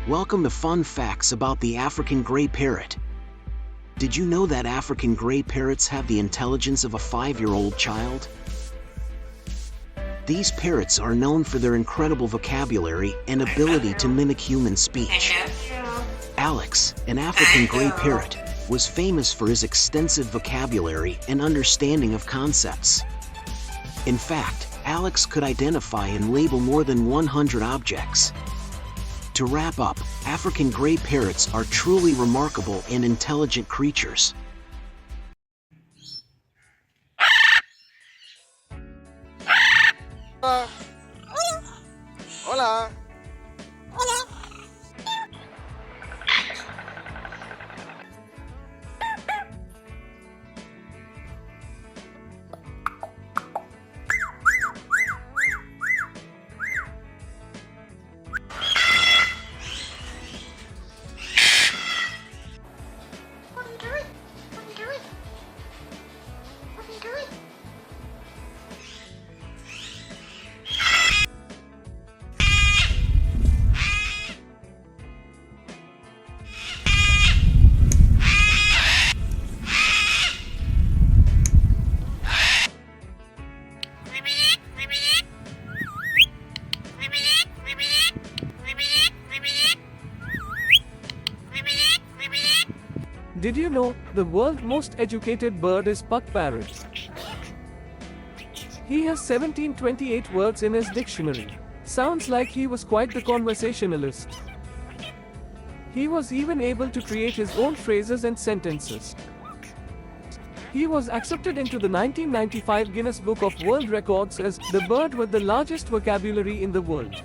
Welcome to Fun Facts about the African gray parrot. Did you know that African gray parrots have the intelligence of a 5-year-old child? These parrots are known for their incredible vocabulary and ability to mimic human speech. Alex, an African gray parrot, was famous for his extensive vocabulary and understanding of concepts. In fact, Alex could identify and label more than 100 objects. To wrap up, African gray parrots are truly remarkable and intelligent creatures. Hola. Did you know the world's most educated bird is Puck Parrot? He has 1728 words in his dictionary. Sounds like he was quite the conversationalist. He was even able to create his own phrases and sentences. He was accepted into the 1995 Guinness Book of World Records as the bird with the largest vocabulary in the world.